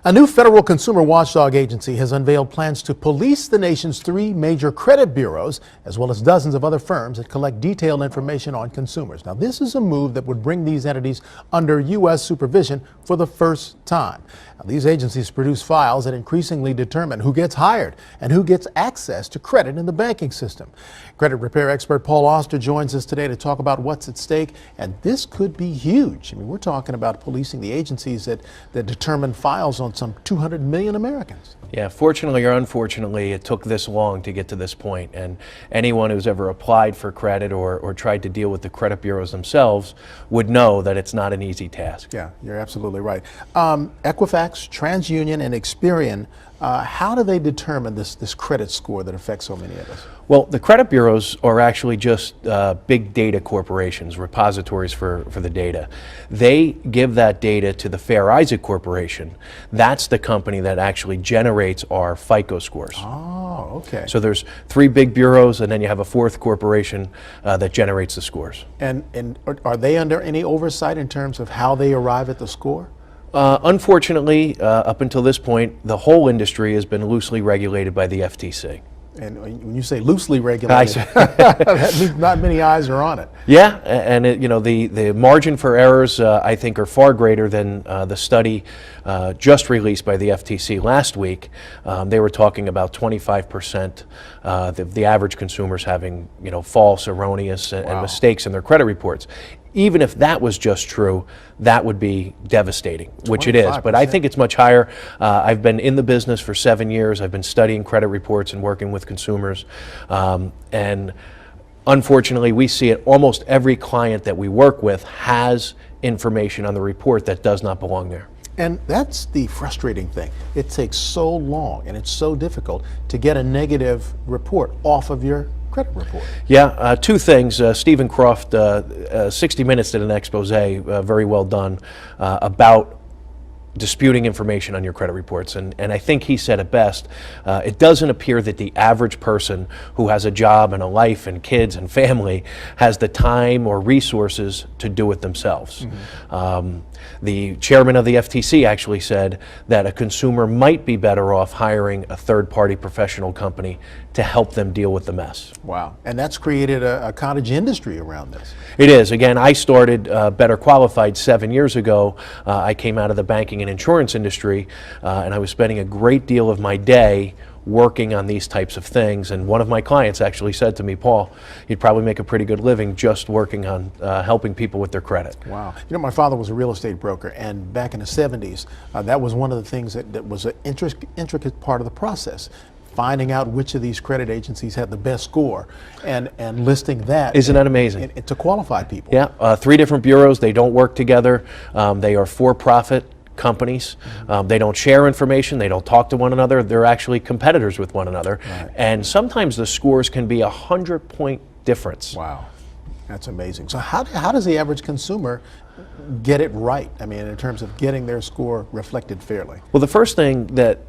A new federal consumer watchdog agency has unveiled plans to police the nation's 3 major credit bureaus, as well as dozens of other firms that collect detailed information on consumers. Now, this is a move that would bring these entities under U.S. supervision for the first time. Now, these agencies produce files that increasingly determine who gets hired and who gets access to credit in the banking system. Credit repair expert Paul Oster joins us today to talk about what's at stake, and this could be huge. I mean, we're talking about policing the agencies that determine files on some 200 million Americans. Yeah, fortunately or unfortunately, it took this long to get to this point, and anyone who's ever applied for credit or tried to deal with the credit bureaus themselves would know that it's not an easy task. Yeah, you're absolutely right. Equifax, TransUnion, and Experian, how do they determine this credit score that affects so many of us? Well, the credit bureaus are actually just big data corporations, repositories for the data. They give that data to the Fair Isaac Corporation. That's the company that actually generates our FICO scores. Oh, okay. So there's 3 big bureaus, and then you have a 4th corporation that generates the scores. And are they under any oversight in terms of how they arrive at the score? Unfortunately, up until this point, the whole industry has been loosely regulated by the FTC. And when you say loosely regulated, that means not many eyes are on it. Yeah, and the margin for errors, I think, are far greater than the study just released by the FTC last week. They were talking about 25% the average consumers having false, erroneous, and mistakes in their credit reports. Even if that was just true, that would be devastating, which it is. But I think it's much higher. I've been in the business for 7 years. I've been studying credit reports and working with consumers. And unfortunately, we see it. Almost every client that we work with has information on the report that does not belong there. And that's the frustrating thing. It takes so long and it's so difficult to get a negative report off of your credit report. Yeah, 2 things. Stephen Croft, 60 Minutes did an expose, very well done, about disputing information on your credit reports. And I think he said it best. It doesn't appear that the average person who has a job and a life and kids and family has the time or resources to do it themselves. Mm-hmm. The chairman of the FTC actually said that a consumer might be better off hiring a third-party professional company to help them deal with the mess. Wow. And that's created a cottage industry around this. It is. Again, I started Better Qualified 7 years ago. I came out of the banking and insurance industry, and I was spending a great deal of my day working on these types of things. And one of my clients actually said to me, Paul, you'd probably make a pretty good living just working on helping people with their credit. Wow. My father was a real estate broker, and back in the 70s, that was one of the things that was an intricate part of the process. Finding out which of these credit agencies had the best score and listing that. Isn't that amazing? To qualify people. Yeah, 3 different bureaus. They don't work together. They are for-profit companies. They don't share information. They don't talk to one another. They're actually competitors with one another. Right. And sometimes the scores can be 100-point difference. Wow, that's amazing. So how does the average consumer get it right? I mean, in terms of getting their score reflected fairly. Well, the first thing that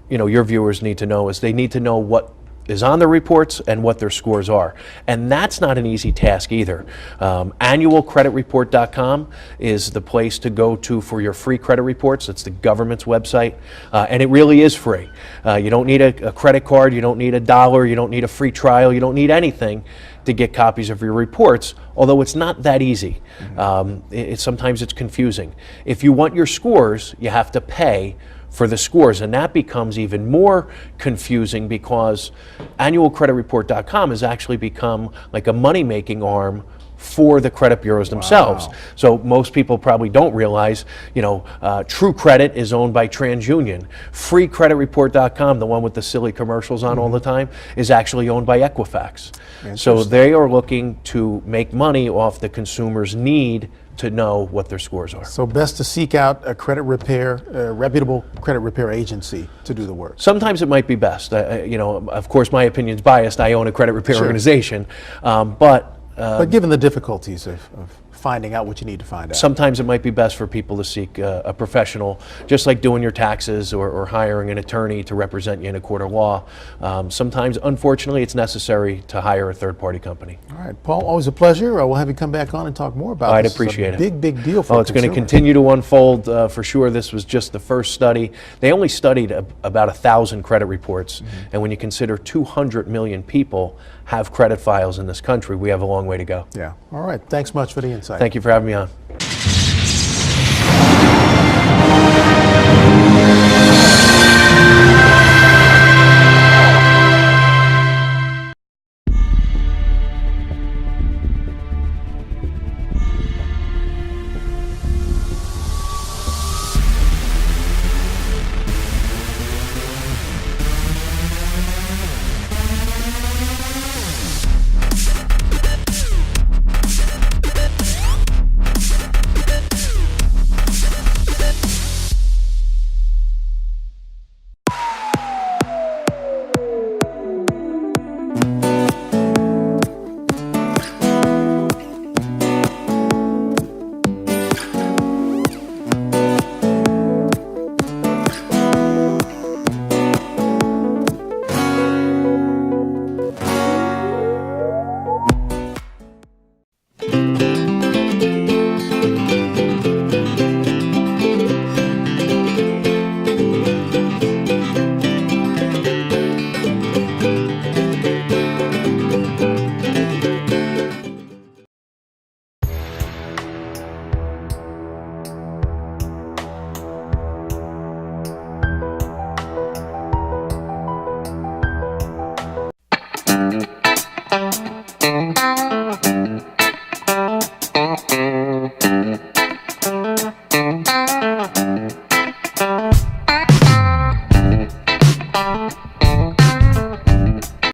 your viewers need to know is they need to know what is on their reports and what their scores are. And that's not an easy task either. Annualcreditreport.com is the place to go to for your free credit reports. It's the government's website, and it really is free. You don't need a credit card, you don't need $1, you don't need a free trial, you don't need anything to get copies of your reports, although it's not that easy. Mm-hmm. Sometimes it's confusing. If you want your scores, you have to pay for the scores, and that becomes even more confusing because annualcreditreport.com has actually become like a money-making arm for the credit bureaus themselves. Wow. So most people probably don't realize, True Credit is owned by TransUnion. FreeCreditReport.com, the one with the silly commercials on all the time, is actually owned by Equifax. So they are looking to make money off the consumer's need to know what their scores are. So best to seek out a credit repair, reputable credit repair agency to do the work. Sometimes it might be best. Of course, my opinion's biased. I own a credit repair organization, but given the difficulties of finding out what you need to find out. Sometimes it might be best for people to seek a professional, just like doing your taxes or hiring an attorney to represent you in a court of law. Sometimes, unfortunately, it's necessary to hire a third-party company. All right, Paul, always a pleasure. We'll have you come back on and talk more about I'd this. appreciate It's a it. big deal for Oh, it's going to consumers. continue to unfold for sure. This was just the first study. They only studied about 1,000 credit reports, and when you consider 200 million people have credit files in this country, we have a long way to go. Yeah. All right. Thanks much for the insight. Thank you for having me on.